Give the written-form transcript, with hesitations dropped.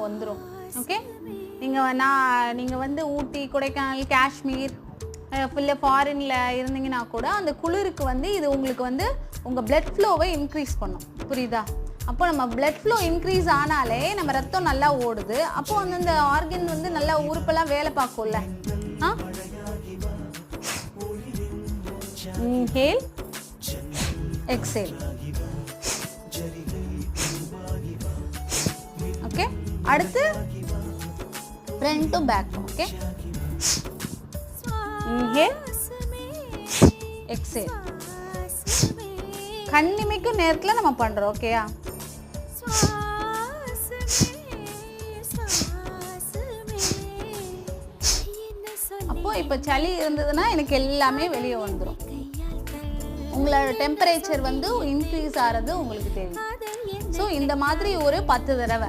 வந்துடும். ஓகே, நீங்கள் வந்து ஊட்டி, கொடைக்கானல், காஷ்மீர் இல்லை ஃபாரினில் இருந்தீங்கன்னா கூட அந்த குளிருக்கு வந்து இது உங்களுக்கு வந்து உங்கள் பிளட் ஃப்ளோவை இன்க்ரீஸ் பண்ணும். புரியுதா? அப்போ நம்ம பிளட் ஃப்ளோ இன்க்ரீஸ் ஆனாலே நம்ம ரத்தம் நல்லா ஓடுது. அப்போ வந்து அந்த ஆர்கன் வந்து நல்லா உறுப்பெல்லாம் வேலை பார்க்கும்ல. Inhale, exhale. ஓகே, அடுத்து front to back. Okay, inhale, exhale. கண்ணிமைக்கும் நேரத்தில் நம்ம பண்ணுறோம். ஓகேயா? அப்போ இப்போ சளி இருந்ததுன்னா எனக்கு எல்லாமே வெளியே வந்துடும். உங்களோட டெம்பரேச்சர் வந்து இன்க்ரீஸ் ஆகிறது உங்களுக்கு தெரியும். ஸோ இந்த மாதிரி ஒரு 10 தடவை